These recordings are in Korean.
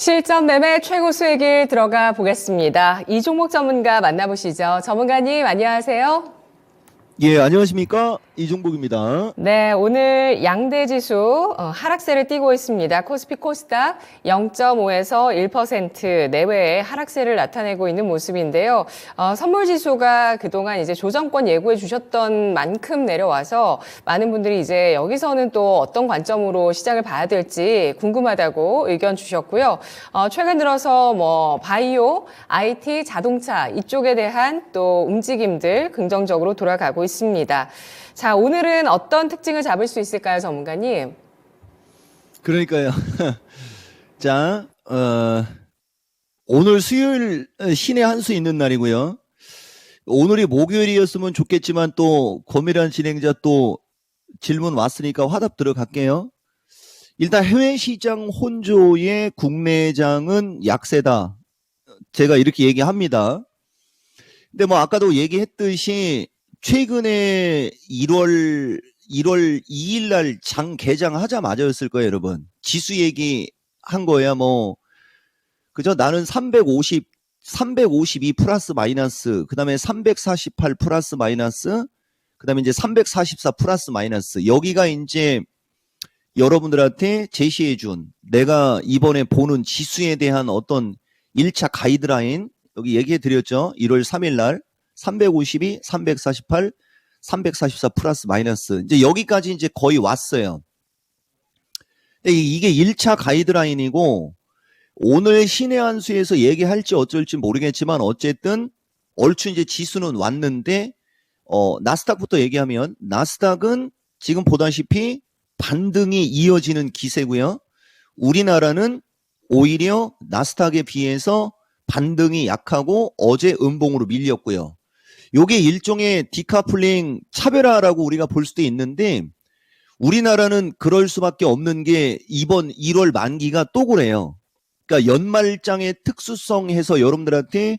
실전 매매 최고 수익을 들어가 보겠습니다. 이 종목 전문가 만나보시죠. 전문가님 안녕하세요. 예, 안녕하십니까? 이종복입니다. 네, 오늘 양대 지수 하락세를 띠고 있습니다. 코스피 코스닥 0.5에서 1% 내외의 하락세를 나타내고 있는 모습인데요. 선물 지수가 그동안 이제 조정권 예고해 주셨던 만큼 내려와서 많은 분들이 이제 여기서는 또 어떤 관점으로 시장을 봐야 될지 궁금하다고 의견 주셨고요. 최근 들어서 뭐 바이오, IT, 자동차 이쪽에 대한 또 움직임들 긍정적으로 돌아가고 있습니다. 자, 오늘은 어떤 특징을 잡을 수 있을까요, 전문가님? 그러니까요. 자, 오늘 수요일 신의 한 수 있는 날이고요. 오늘이 목요일이었으면 좋겠지만 또 고미란 진행자 또 질문 왔으니까 화답 들어갈게요. 일단 해외 시장 혼조의 국내장은 약세다. 제가 이렇게 얘기합니다. 근데 뭐 아까도 얘기했듯이 최근에 1월 2일 날 장 개장하자마자였을 거예요, 여러분. 지수 얘기한 거야, 뭐. 그죠? 나는 352 플러스 마이너스, 그 다음에 348 플러스 마이너스, 그 다음에 이제 344 플러스 마이너스. 여기가 이제 여러분들한테 제시해준 내가 이번에 보는 지수에 대한 어떤 1차 가이드라인, 여기 얘기해 드렸죠? 1월 3일 날. 352, 348, 344 플러스 마이너스. 이제 여기까지 이제 거의 왔어요. 이게 1차 가이드라인이고, 오늘 신의 한 수에서 얘기할지 어쩔지 모르겠지만, 어쨌든, 얼추 이제 지수는 왔는데, 나스닥부터 얘기하면, 나스닥은 지금 보다시피 반등이 이어지는 기세고요. 우리나라는 오히려 나스닥에 비해서 반등이 약하고 어제 음봉으로 밀렸고요. 요게 일종의 디카플링 차별화라고 우리가 볼 수도 있는데 우리나라는 그럴 수밖에 없는 게 이번 1월 만기가 또 그래요. 그러니까 연말장의 특수성 해서 여러분들한테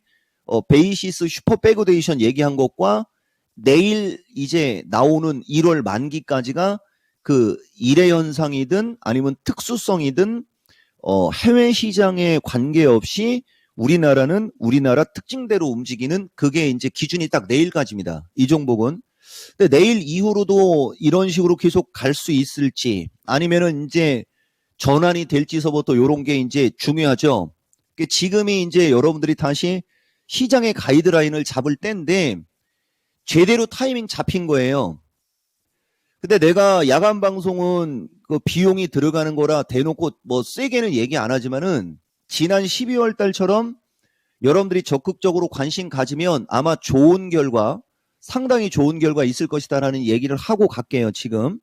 베이시스 슈퍼 백오데이션 얘기한 것과 내일 이제 나오는 1월 만기까지가 그 일의 현상이든 아니면 특수성이든 해외 시장에 관계없이 우리나라는 우리나라 특징대로 움직이는 그게 이제 기준이 딱 내일까지입니다. 이 종목은. 근데 내일 이후로도 이런 식으로 계속 갈 수 있을지 아니면은 이제 전환이 될지서부터 이런 게 이제 중요하죠. 지금이 이제 여러분들이 다시 시장의 가이드라인을 잡을 때인데 제대로 타이밍 잡힌 거예요. 근데 내가 야간 방송은 그 비용이 들어가는 거라 대놓고 뭐 세게는 얘기 안 하지만은 지난 12월 달처럼 여러분들이 적극적으로 관심 가지면 아마 좋은 결과, 상당히 좋은 결과 있을 것이다라는 얘기를 하고 갈게요, 지금.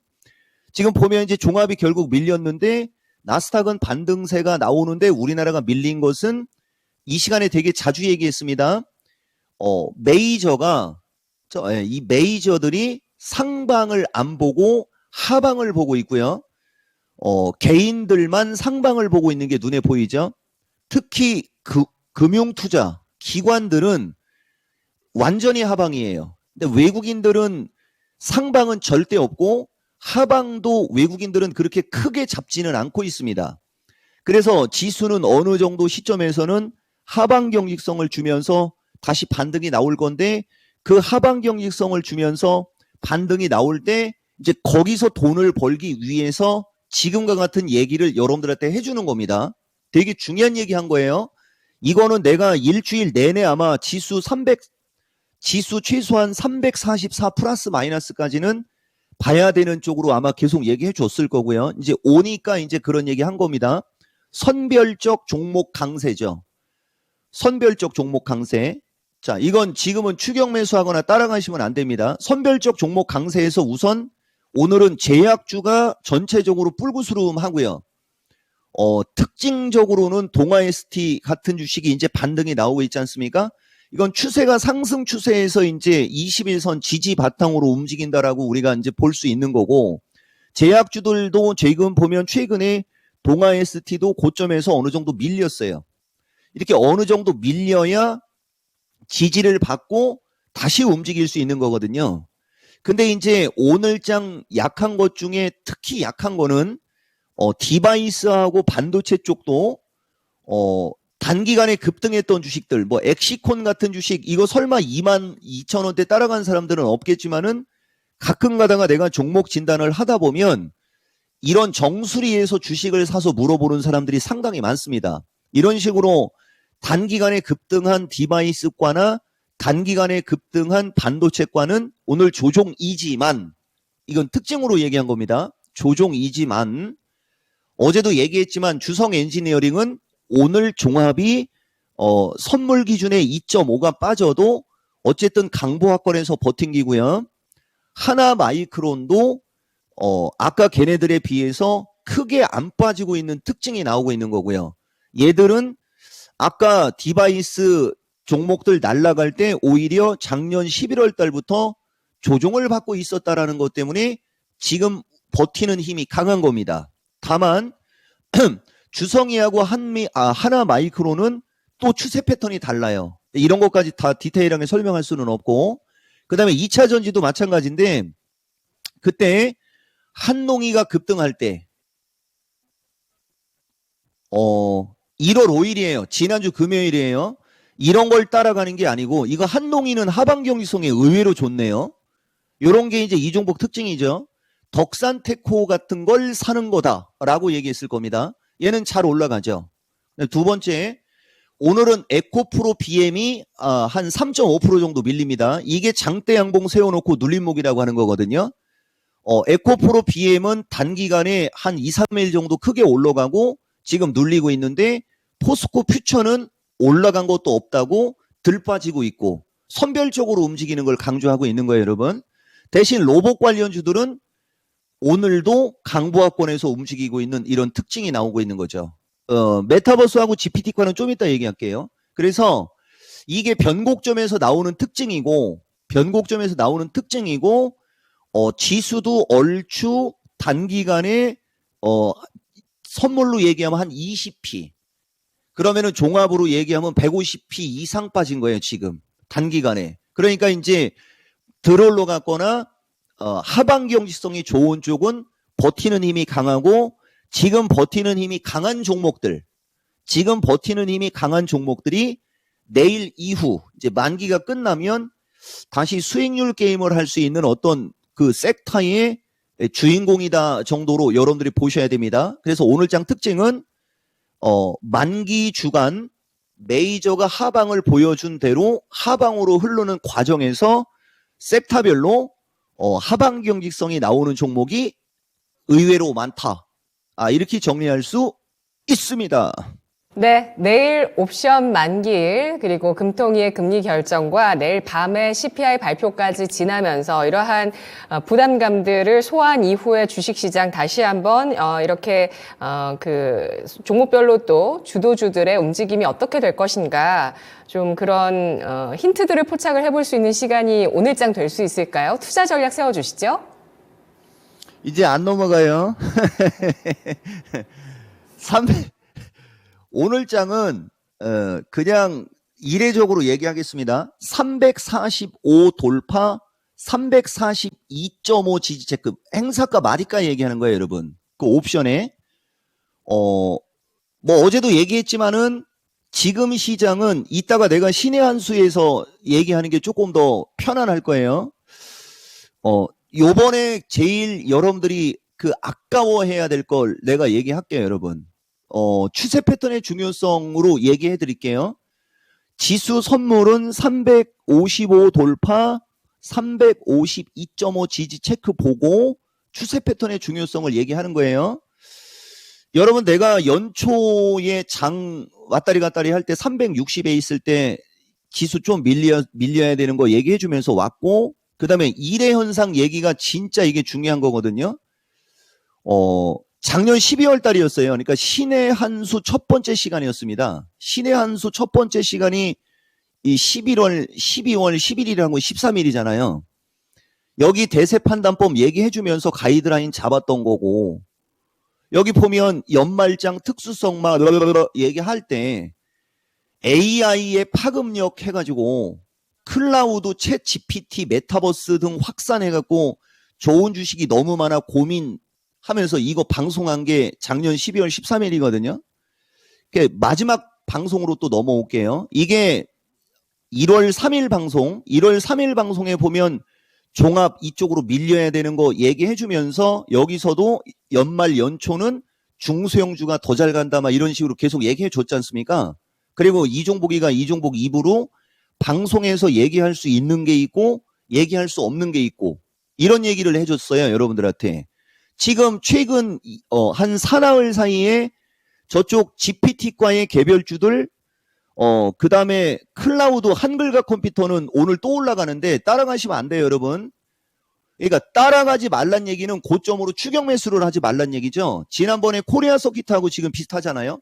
지금 보면 이제 종합이 결국 밀렸는데 나스닥은 반등세가 나오는데 우리나라가 밀린 것은 이 시간에 되게 자주 얘기했습니다. 이 메이저들이 상방을 안 보고 하방을 보고 있고요. 개인들만 상방을 보고 있는 게 눈에 보이죠. 특히 금융투자 기관들은 완전히 하방이에요. 근데 외국인들은 상방은 절대 없고 하방도 외국인들은 그렇게 크게 잡지는 않고 있습니다. 그래서 지수는 어느 정도 시점에서는 하방 경직성을 주면서 다시 반등이 나올 건데 그 하방 경직성을 주면서 반등이 나올 때 이제 거기서 돈을 벌기 위해서 지금과 같은 얘기를 여러분들한테 해주는 겁니다. 되게 중요한 얘기 한 거예요. 이거는 내가 일주일 내내 아마 지수 최소한 344 플러스 마이너스까지는 봐야 되는 쪽으로 아마 계속 얘기해 줬을 거고요. 이제 오니까 이제 그런 얘기 한 겁니다. 선별적 종목 강세죠. 선별적 종목 강세. 자, 이건 지금은 추격 매수하거나 따라가시면 안 됩니다. 선별적 종목 강세에서 우선 오늘은 제약주가 전체적으로 뿔구스름하고요. 특징적으로는 동아ST 같은 주식이 이제 반등이 나오고 있지 않습니까? 이건 추세가 상승 추세에서 이제 21선 지지 바탕으로 움직인다라고 우리가 이제 볼 수 있는 거고, 제약주들도 지금 보면 최근에 동아ST도 고점에서 어느 정도 밀렸어요. 이렇게 어느 정도 밀려야 지지를 받고 다시 움직일 수 있는 거거든요. 근데 이제 오늘장 약한 것 중에 특히 약한 거는 디바이스하고 반도체 쪽도 단기간에 급등했던 주식들, 뭐 엑시콘 같은 주식, 이거 설마 22,000원대 따라간 사람들은 없겠지만은 가끔 가다가 내가 종목 진단을 하다 보면 이런 정수리에서 주식을 사서 물어보는 사람들이 상당히 많습니다. 이런 식으로 단기간에 급등한 디바이스과나 단기간에 급등한 반도체과는 오늘 조종이지만, 이건 특징으로 얘기한 겁니다. 조종이지만, 어제도 얘기했지만 주성 엔지니어링은 오늘 종합이 선물 기준에 2.5가 빠져도 어쨌든 강보합권에서 버틴 기고요. 하나 마이크론도 아까 걔네들에 비해서 크게 안 빠지고 있는 특징이 나오고 있는 거고요. 얘들은 아까 디바이스 종목들 날아갈 때 오히려 작년 11월 달부터 조종을 받고 있었다라는 것 때문에 지금 버티는 힘이 강한 겁니다. 다만 주성이하고 하나 마이크론은 또 추세 패턴이 달라요. 이런 것까지 다 디테일하게 설명할 수는 없고, 그 다음에 2차 전지도 마찬가지인데, 그때 한농이가 급등할 때 1월 5일이에요. 지난주 금요일이에요. 이런 걸 따라가는 게 아니고, 이거 한농이는 하방 경직성이 의외로 좋네요. 요런 게 이제 이종복 특징이죠. 덕산테코 같은 걸 사는 거다라고 얘기했을 겁니다. 얘는 잘 올라가죠. 두 번째, 오늘은 에코프로 BM이 한 3.5% 정도 밀립니다. 이게 장대 양봉 세워놓고 눌림목이라고 하는 거거든요. 에코프로 BM은 단기간에 한 2, 3일 정도 크게 올라가고 지금 눌리고 있는데, 포스코 퓨처는 올라간 것도 없다고 들 빠지고 있고 선별적으로 움직이는 걸 강조하고 있는 거예요, 여러분. 대신 로봇 관련주들은 오늘도 강보합권에서 움직이고 있는 이런 특징이 나오고 있는 거죠. 메타버스하고 GPT과는 좀 이따 얘기할게요. 그래서 이게 변곡점에서 나오는 특징이고, 지수도 얼추 단기간에 선물로 얘기하면 한 20p, 그러면은 종합으로 얘기하면 150p 이상 빠진 거예요, 지금 단기간에. 그러니까 이제 덜 올라갔거나 하방 경직성이 좋은 쪽은 버티는 힘이 강하고, 지금 버티는 힘이 강한 종목들이 내일 이후 이제 만기가 끝나면 다시 수익률 게임을 할 수 있는 어떤 그 섹터의 주인공이다 정도로 여러분들이 보셔야 됩니다. 그래서 오늘장 특징은 만기 주간 메이저가 하방을 보여준 대로 하방으로 흐르는 과정에서 섹터별로 하방 경직성이 나오는 종목이 의외로 많다. 이렇게 정리할 수 있습니다. 네, 내일 옵션 만기일, 그리고 금통위의 금리 결정과 내일 밤에 CPI 발표까지 지나면서 이러한 부담감들을 소화한 이후에 주식시장 다시 한번 이렇게 그 종목별로 또 주도주들의 움직임이 어떻게 될 것인가, 좀 그런 힌트들을 포착을 해볼 수 있는 시간이 오늘장 될 수 있을까요? 투자 전략 세워주시죠. 이제 안 넘어가요. 오늘 장은 그냥 이례적으로 얘기하겠습니다. 345 돌파, 342.5 지지체급, 행사가 마디가 얘기하는 거예요, 여러분. 그 옵션에 뭐 어제도 얘기했지만은 지금 시장은 이따가 내가 신의 한 수에서 얘기하는 게 조금 더 편안할 거예요. 요번에 제일 여러분들이 그 아까워해야 될 걸 내가 얘기할게요, 여러분. 추세 패턴의 중요성으로 얘기해 드릴게요. 지수 선물은 355 돌파, 352.5 지지 체크 보고 추세 패턴의 중요성을 얘기하는 거예요. 여러분, 내가 연초에 장 왔다리 갔다리 할 때 360에 있을 때 지수 좀 밀려야 되는 거 얘기해 주면서 왔고, 그 다음에 일의 현상 얘기가 진짜 이게 중요한 거거든요. 작년 12월 달이었어요. 그러니까 신의 한 수 첫 번째 시간이었습니다. 신의 한 수 첫 번째 시간이 이 12월 11일이라고 13일이잖아요. 여기 대세 판단법 얘기해 주면서 가이드라인 잡았던 거고, 여기 보면 연말장 특수성 막 얘기할 때 AI의 파급력 해가지고 클라우드, 챗 GPT, 메타버스 등 확산해갖고 좋은 주식이 너무 많아 고민하면서 이거 방송한 게 작년 12월 13일이거든요. 마지막 방송으로 또 넘어올게요. 이게 1월 3일 방송, 1월 3일 방송에 보면 종합 이쪽으로 밀려야 되는 거 얘기해 주면서 여기서도 연말 연초는 중소형주가 더 잘 간다 막 이런 식으로 계속 얘기해 줬지 않습니까? 그리고 이종복이가 이종복 2부로 방송에서 얘기할 수 있는 게 있고 얘기할 수 없는 게 있고 이런 얘기를 해줬어요. 여러분들한테. 지금 최근 한 사나흘 사이에 저쪽 GPT과의 개별주들 그 다음에 클라우드 한글과 컴퓨터는 오늘 또 올라가는데 따라가시면 안 돼요, 여러분. 그러니까 따라가지 말란 얘기는 고점으로 추격 매수를 하지 말란 얘기죠. 지난번에 코리아 서킷하고 지금 비슷하잖아요.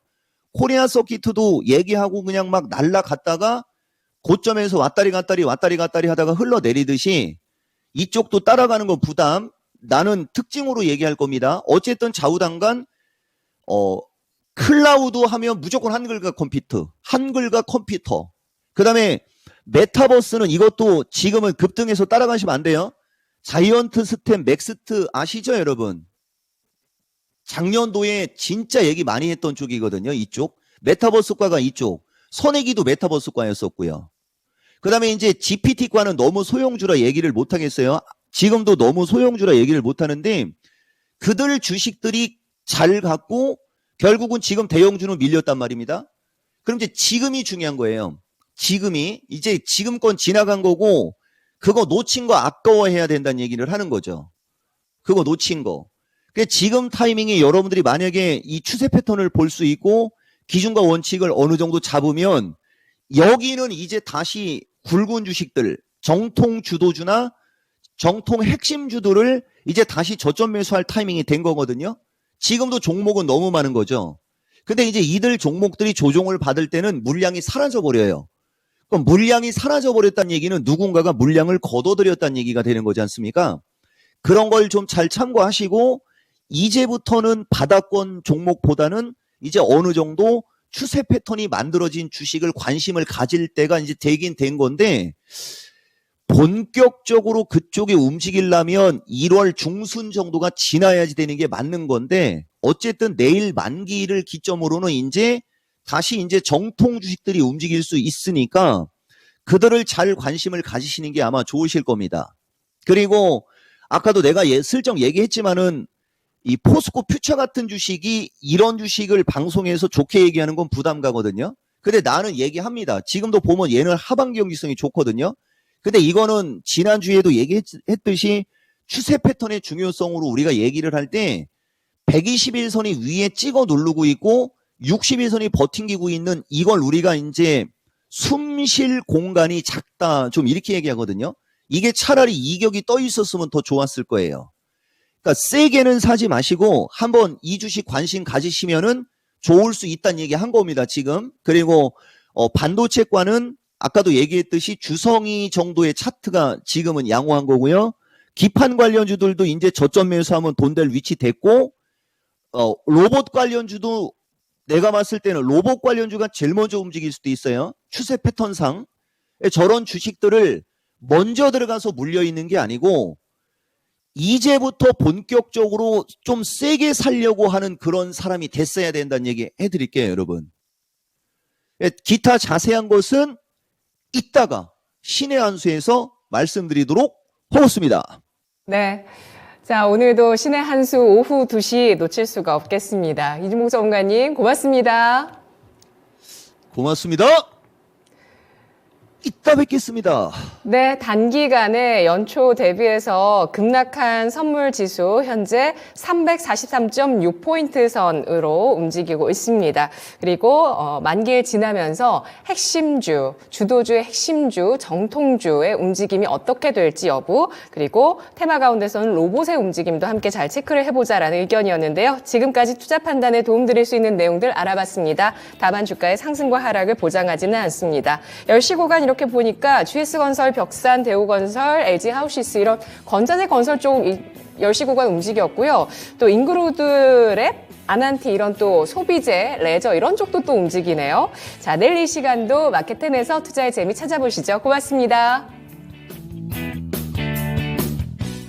코리아 서킷도 얘기하고 그냥 막 날라갔다가 고점에서 왔다리 갔다리 하다가 흘러내리듯이 이쪽도 따라가는 건 부담. 나는 특징으로 얘기할 겁니다. 어쨌든 좌우당간 클라우드 하면 무조건 한글과 컴퓨터. 그 다음에 메타버스는 이것도 지금은 급등해서 따라가시면 안 돼요. 자이언트 스텝 맥스트 아시죠, 여러분? 작년도에 진짜 얘기 많이 했던 쪽이거든요. 이쪽. 메타버스과가 이쪽. 선혜기도 메타버스과였었고요. 그 다음에 이제 GPT과는 너무 소형주라 얘기를 못하겠어요. 지금도 너무 소형주라 얘기를 못하는데 그들 주식들이 잘 갔고 결국은 지금 대형주는 밀렸단 말입니다. 그럼 이제 지금이 중요한 거예요. 이제 지금 건 지나간 거고 그거 놓친 거 아까워해야 된다는 얘기를 하는 거죠. 그거 놓친 거. 그러니까 지금 타이밍에 여러분들이 만약에 이 추세 패턴을 볼 수 있고 기준과 원칙을 어느 정도 잡으면 여기는 이제 다시 굵은 주식들, 정통 주도주나 정통 핵심주들을 이제 다시 저점 매수할 타이밍이 된 거거든요. 지금도 종목은 너무 많은 거죠. 근데 이제 이들 종목들이 조정을 받을 때는 물량이 사라져 버려요. 그럼 물량이 사라져 버렸다는 얘기는 누군가가 물량을 걷어들였다는 얘기가 되는 거지 않습니까? 그런 걸 좀 잘 참고하시고 이제부터는 바닥권 종목보다는 이제 어느 정도 추세 패턴이 만들어진 주식을 관심을 가질 때가 이제 되긴 된 건데 본격적으로 그쪽에 움직이려면 1월 중순 정도가 지나야지 되는 게 맞는 건데 어쨌든 내일 만기를 기점으로는 이제 다시 이제 정통 주식들이 움직일 수 있으니까 그들을 잘 관심을 가지시는 게 아마 좋으실 겁니다. 그리고 아까도 내가 슬쩍 얘기했지만은 이 포스코 퓨처 같은 주식이 이런 주식을 방송에서 좋게 얘기하는 건 부담 가거든요. 근데 나는 얘기합니다. 지금도 보면 얘는 하반기 경기성이 좋거든요. 근데 이거는 지난주에도 얘기했듯이 추세 패턴의 중요성으로 우리가 얘기를 할 때 121선이 위에 찍어 누르고 있고 61선이 버팅기고 있는 이걸 우리가 이제 숨 쉴 공간이 작다 좀 이렇게 얘기하거든요. 이게 차라리 이격이 떠 있었으면 더 좋았을 거예요. 그러니까 세게는 사지 마시고 한번 이 주식 관심 가지시면은 좋을 수 있다는 얘기 한 겁니다, 지금. 그리고 반도체과는 아까도 얘기했듯이 주성이 정도의 차트가 지금은 양호한 거고요. 기판 관련주들도 이제 저점 매수하면 돈 될 위치 됐고 로봇 관련주도 내가 봤을 때는 로봇 관련주가 제일 먼저 움직일 수도 있어요. 추세 패턴상. 저런 주식들을 먼저 들어가서 물려있는 게 아니고 이제부터 본격적으로 좀 세게 살려고 하는 그런 사람이 됐어야 된다는 얘기 해드릴게요, 여러분. 기타 자세한 것은 이따가 신의 한 수에서 말씀드리도록 하겠습니다. 네. 자, 오늘도 신의 한 수 오후 2시 놓칠 수가 없겠습니다. 이준목 전문가님, 고맙습니다. 고맙습니다. 이따 뵙겠습니다. 네, 단기간에 연초 대비해서 급락한 선물 지수 현재 343.6포인트 선으로 움직이고 있습니다. 그리고 만기를 지나면서 핵심주, 주도주의 핵심주, 정통주의 움직임이 어떻게 될지 여부, 그리고 테마 가운데서는 로봇의 움직임도 함께 잘 체크를 해보자라는 의견이었는데요. 지금까지 투자 판단에 도움드릴 수 있는 내용들 알아봤습니다. 다만 주가의 상승과 하락을 보장하지는 않습니다. 10시 구간 이렇게 보니까 GS건설, 벽산, 대우건설, LG하우시스 이런 건자재 건설 쪽 10시 구간 움직였고요. 또 인그루드랩, 아난티 이런 또 소비재, 레저 이런 쪽도 또 움직이네요. 자, 내일 이 시간도 마켓10에서 투자의 재미 찾아보시죠. 고맙습니다.